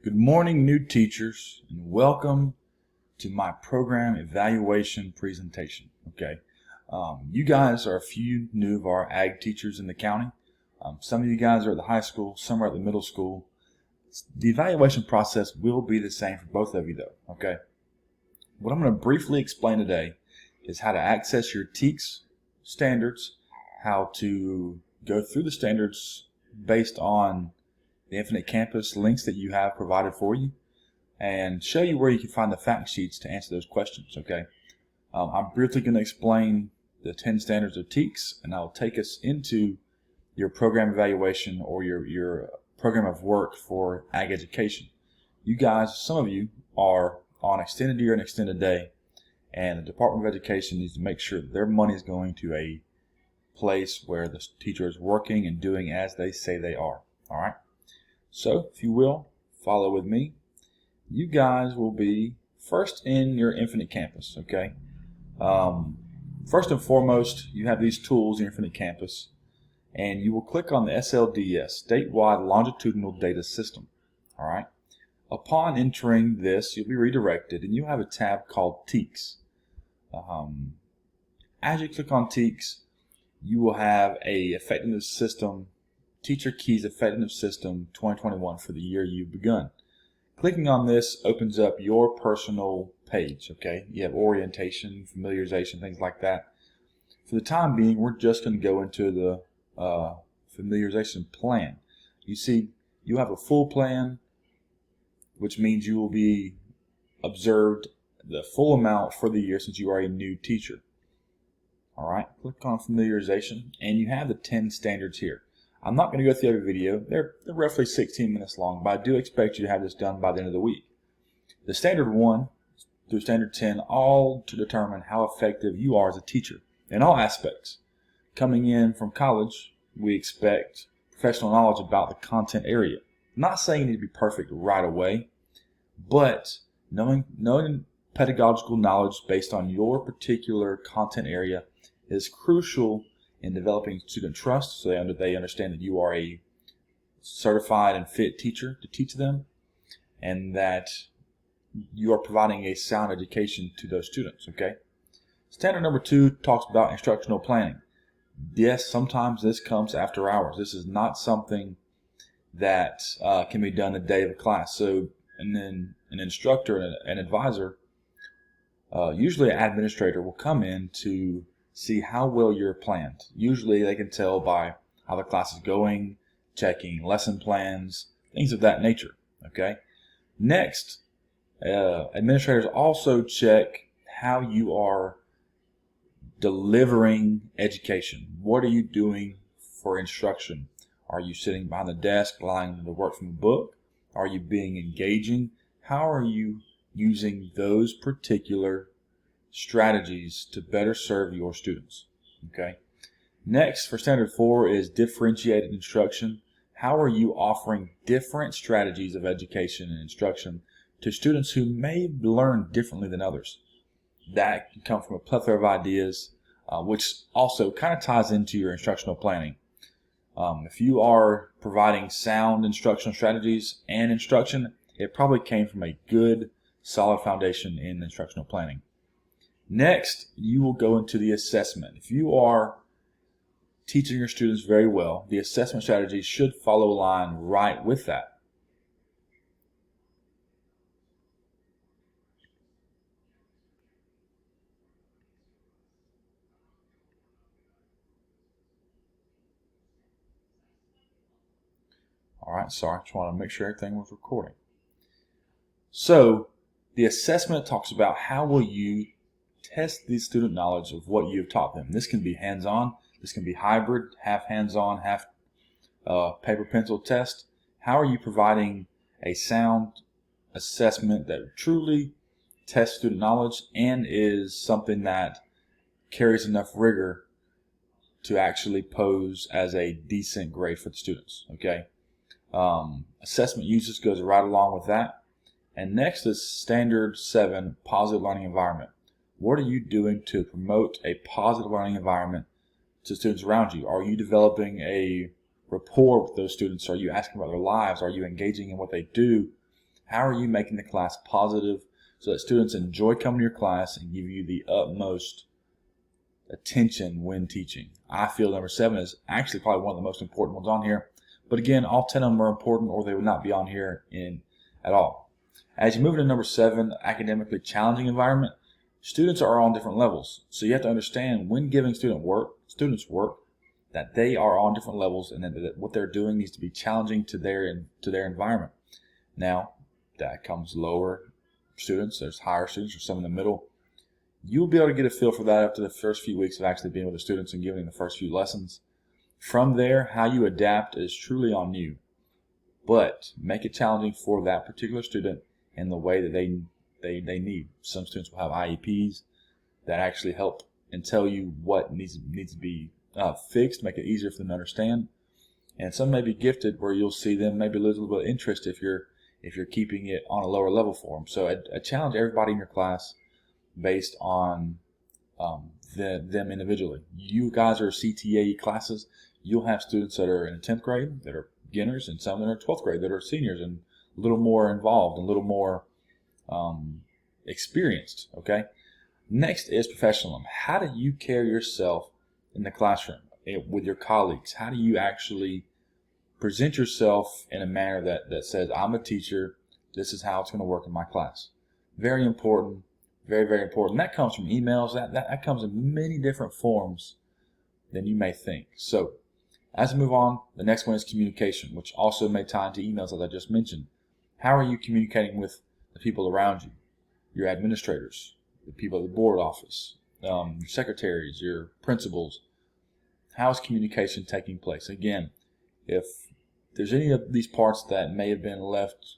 Good morning, new teachers, and welcome to my program evaluation presentation. You guys are a few new of our ag teachers in the county. Some of you guys are at the high school, some are at the middle school. The evaluation process will be the same for both of you though, What I'm going to briefly explain today is how to access your TEKS standards, how to go through the standards based on the Infinite Campus links that you have provided for you, and show you where you can find the fact sheets to answer those questions, I'm briefly going to explain the 10 standards of TEKS, and I'll take us into your program evaluation or your program of work for ag education. You guys, some of you are on extended year and extended day, and the Department of Education needs to make sure that their money is going to a place where the teacher is working and doing as they say they are. All right. So, if you will, follow with me. You guys will be first in your Infinite Campus, First and foremost, you have these tools in your Infinite Campus, and you will click on the SLDS, Statewide Longitudinal Data System, all right? Upon entering this, you'll be redirected, and you'll have a tab called TEKS. As you click on TEKS, you will have a Effectiveness System, Teacher Keys Effectiveness System 2021 for the year you've begun. Clicking on this opens up your personal page, You have orientation, familiarization, things like that. For the time being, we're just going to go into the familiarization plan. You see, you have a full plan, which means you will be observed the full amount for the year since you are a new teacher. All right, click on familiarization, and you have the 10 standards here. I'm not going to go through every video. They're roughly 16 minutes long, but I do expect you to have this done by the end of the week. The standard 1 through standard 10 all to determine how effective you are as a teacher in all aspects. Coming in from college, we expect professional knowledge about the content area. I'm not saying you need to be perfect right away, but knowing pedagogical knowledge based on your particular content area is crucial in developing student trust, so they understand that you are a certified and fit teacher to teach them, and that you are providing a sound education to those students, Standard number 2 talks about instructional planning. Yes, sometimes this comes after hours. This is not something that can be done a day of a class. So, and then an instructor and an advisor, usually an administrator, will come in to see how well you're planned. Usually they can tell by how the class is going, checking lesson plans, things of that nature, Next, administrators also check how you are delivering education. What are you doing for instruction? Are you sitting behind the desk allowing them to work from the book? Are you being engaging? How are you using those particular strategies to better serve your students? Next, for standard 4 is differentiated instruction. How are you offering different strategies of education and instruction to students who may learn differently than others? That can come from a plethora of ideas, which also kind of ties into your instructional planning. If you are providing sound instructional strategies and instruction, it probably came from a good, solid foundation in instructional planning. Next, you will go into the assessment. If you are teaching your students very well, the assessment strategies should follow a line right with that. All right, sorry, just want to make sure everything was recording. So, the assessment talks about how will you test the student knowledge of what you've taught them. This can be hands-on, this can be hybrid, half hands-on, half paper pencil test. How are you providing a sound assessment that truly tests student knowledge and is something that carries enough rigor to actually pose as a decent grade for the students, Assessment uses goes right along with that. And next is standard 7, positive learning environment. What are you doing to promote a positive learning environment to students around you? Are you developing a rapport with those students? Are you asking about their lives? Are you engaging in what they do? How are you making the class positive so that students enjoy coming to your class and give you the utmost attention when teaching? I feel number 7 is actually probably one of the most important ones on here. But again, all 10 of them are important or they would not be on here at all. As you move into number 7, academically challenging environment, students are on different levels. So you have to understand when giving students work, that they are on different levels and that what they're doing needs to be challenging to their environment. Now, that comes lower students, there's higher students, or some in the middle. You'll be able to get a feel for that after the first few weeks of actually being with the students and giving them the first few lessons. From there, how you adapt is truly on you. But make it challenging for that particular student in the way that they need. Some students will have IEPs that actually help and tell you what needs to be fixed, make it easier for them to understand. And some may be gifted where you'll see them maybe lose a little bit of interest if you're keeping it on a lower level for them. So I challenge everybody in your class based on them individually. You guys are CTAE classes. You'll have students that are in 10th grade that are beginners, and some that are 12th grade that are seniors and a little more involved and a little more experienced. Okay. Next is professionalism. How do you carry yourself in the classroom with your colleagues? How do you actually present yourself in a manner that says, I'm a teacher, this is how it's going to work in my class? Very important, very, very important. That comes from emails. That comes in many different forms than you may think. So as we move on, the next one is communication, which also may tie into emails, as I just mentioned. How are you communicating with the people around you, your administrators, the people at the board office, your secretaries, your principals? How is communication taking place? Again, if there's any of these parts that may have been left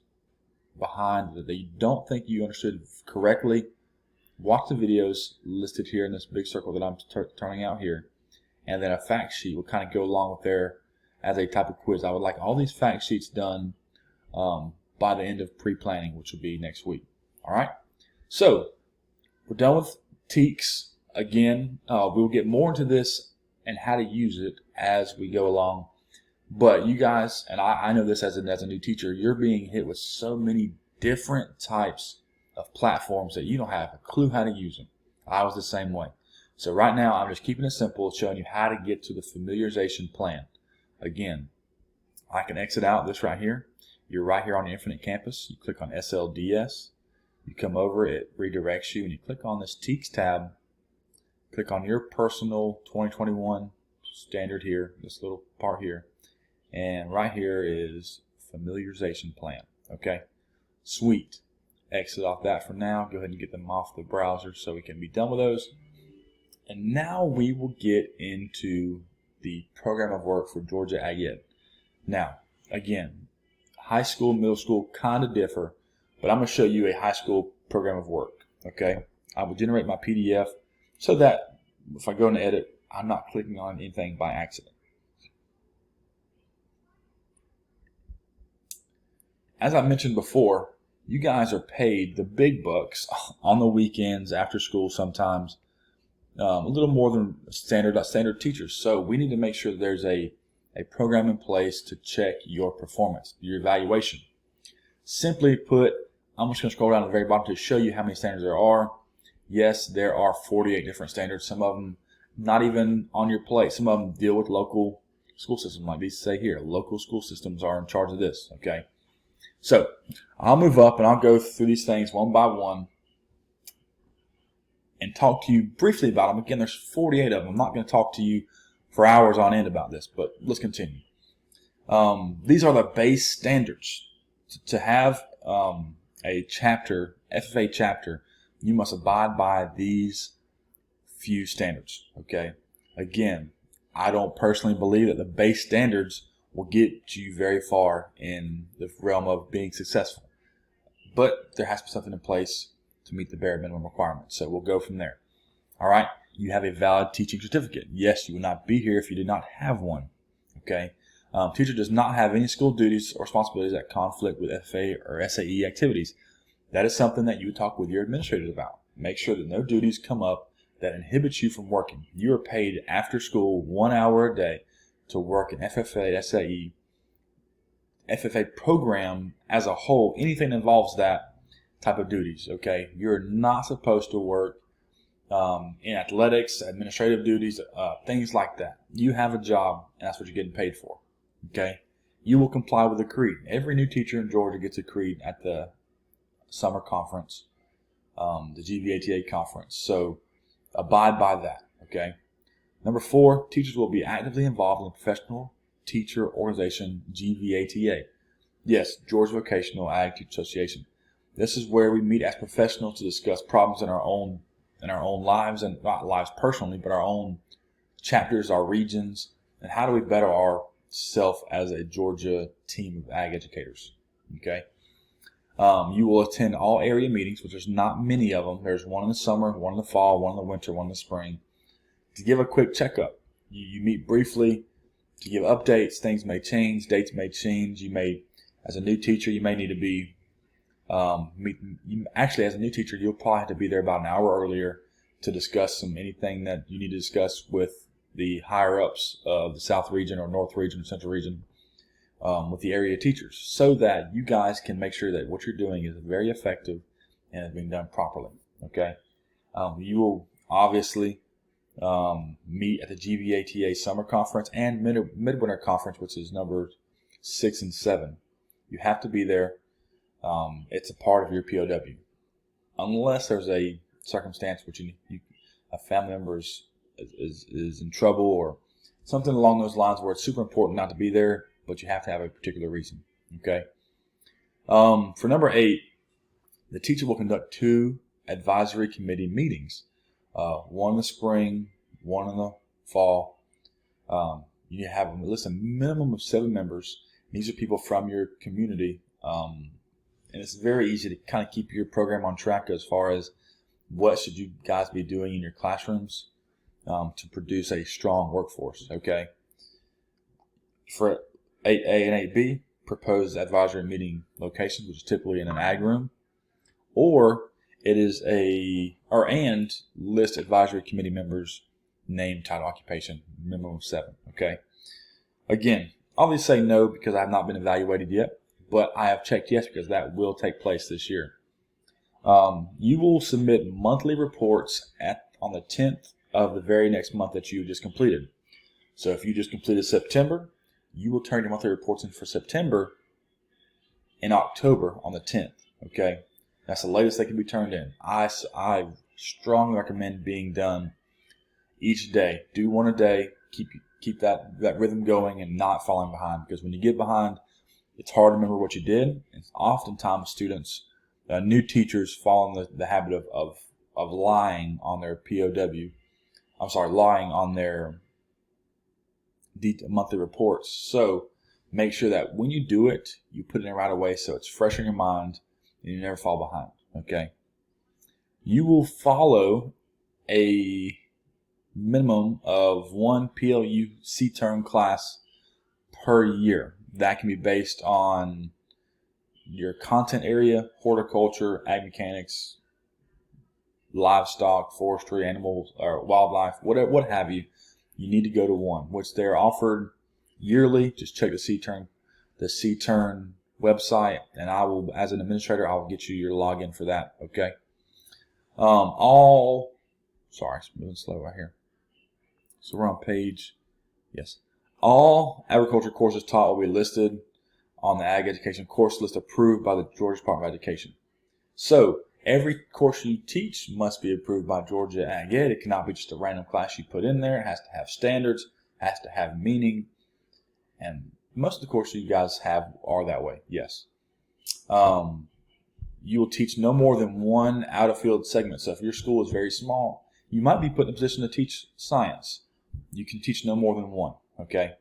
behind that you don't think you understood correctly, watch the videos listed here in this big circle that I'm turning out here, and then a fact sheet will kind of go along with there as a type of quiz. I would like all these fact sheets done by the end of pre-planning, which will be next week. All right, so we're done with TEKS. Again, we'll get more into this and how to use it as we go along. But you guys, and I know this as a new teacher, you're being hit with so many different types of platforms that you don't have a clue how to use them. I was the same way. So right now, I'm just keeping it simple, showing you how to get to the familiarization plan. Again, I can exit out this right here. You're right here on the Infinite Campus. You click on SLDS. You come over, it redirects you, and you click on this TEKS tab. Click on your personal 2021 standard here, this little part here. And right here is familiarization plan. Okay, sweet. Exit off that for now. Go ahead and get them off the browser so we can be done with those. And now we will get into the program of work for Georgia Ag Ed. Now, again, high school, middle school kind of differ, but I'm going to show you a high school program of work. Okay, I will generate my PDF so that if I go into edit, I'm not clicking on anything by accident. As I mentioned before, you guys are paid the big bucks on the weekends, after school sometimes, a little more than standard teachers. So we need to make sure that there's a program in place to check your performance, your evaluation. Simply put, I'm just going to scroll down to the very bottom to show you how many standards there are. Yes, there are 48 different standards. Some of them not even on your plate. Some of them deal with local school systems, like these say here. Local school systems are in charge of this, okay? So I'll move up and I'll go through these things one by one and talk to you briefly about them. Again, there's 48 of them. I'm not going to talk to you for hours on end about this, but let's continue. These are the base standards. To have a chapter, FFA chapter, you must abide by these few standards, okay? Again, I don't personally believe that the base standards will get you very far in the realm of being successful. But there has to be something in place to meet the bare minimum requirements. So we'll go from there. All right. You have a valid teaching certificate. Yes, you would not be here if you did not have one. Okay. Teacher does not have any school duties or responsibilities that conflict with FFA or SAE activities. That is something that you would talk with your administrators about. Make sure that no duties come up that inhibits you from working. You are paid after school 1 hour a day to work in FFA, SAE, FFA program as a whole, anything that involves that type of duties, okay? You're not supposed to work in athletics, administrative duties, things like that. You have a job, and that's what you're getting paid for, okay? You will comply with the creed. Every new teacher in Georgia gets a creed at the summer conference, the GVATA conference. So abide by that, okay? Number 4, teachers will be actively involved in the professional teacher organization, GVATA. Yes, Georgia Vocational Ag Teacher Association. This is where we meet as professionals to discuss problems in our own lives, and not lives personally, but our own chapters, our regions, and how do we better ourselves as a Georgia team of ag educators. Okay. You will attend all area meetings, which there's not many of them. There's one in the summer, one in the fall, one in the winter, one in the spring. To give a quick checkup, you meet briefly to give updates. Things may change, dates may change. You may, as a new teacher, you may need to be actually, as a new teacher, you'll probably have to be there about an hour earlier to discuss anything that you need to discuss with the higher ups of the South region or North region or Central region, with the area teachers, so that you guys can make sure that what you're doing is very effective and is being done properly. Okay. You will obviously meet at the GVATA summer conference and midwinter conference, which is number 6 and 7. You have to be there. It's a part of your POW, unless there's a circumstance which a family member is in trouble or something along those lines where it's super important not to be there, but you have to have a particular reason. Okay. For number 8, the teacher will conduct 2 advisory committee meetings, one in the spring, one in the fall. You have a list a minimum of 7 members. These are people from your community. And it's very easy to kind of keep your program on track as far as what should you guys be doing in your classrooms to produce a strong workforce, okay? For 8A and 8B, proposed advisory meeting locations, which is typically in an ag room, or it is and list advisory committee members, name, title, occupation, minimum of 7, okay? Again, obviously say no because I have not been evaluated yet, but I have checked yes because that will take place this year. You will submit monthly reports on the 10th of the very next month that you just completed. So if you just completed September, you will turn your monthly reports in for September in October on the 10th. Okay, that's the latest they can be turned in. I strongly recommend being done each day. Do one a day. Keep that rhythm going and not falling behind, because when you get behind, it's hard to remember what you did. It's oftentimes students, new teachers, fall in the habit of lying on their POW. Lying on their monthly reports. So make sure that when you do it, you put it in right away so it's fresh in your mind and you never fall behind. Okay. You will follow a minimum of 1 PLU C-term class per year. That can be based on your content area, horticulture, ag mechanics, livestock, forestry, animals, or wildlife, whatever, what have you. You need to go to 1, which they're offered yearly. Just check the C-term website, and I will, as an administrator, I will get you your login for that. Okay. It's moving slow right here. So we're on page, yes. All agriculture courses taught will be listed on the Ag Education course list approved by the Georgia Department of Education. So every course you teach must be approved by Georgia Ag Ed. It cannot be just a random class you put in there. It has to have standards, has to have meaning, and most of the courses you guys have are that way, yes. You will teach no more than 1 out-of-field segment. So if your school is very small, you might be put in a position to teach science. You can teach no more than 1, okay?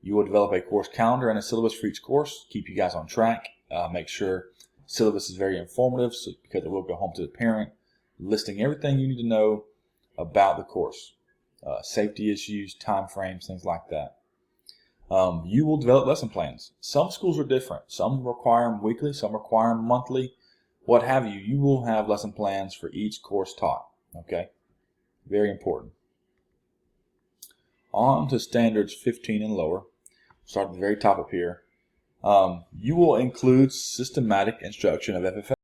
You will develop a course calendar and a syllabus for each course, keep you guys on track. Make sure syllabus is very informative, because it will go home to the parent, listing everything you need to know about the course. Safety issues, time frames, things like that. You will develop lesson plans. Some schools are different. Some require them weekly, some require them monthly, what have you. You will have lesson plans for each course taught, okay? Very important. On to standards 15 and lower. Start at the very top up here. You will include systematic instruction of FFA.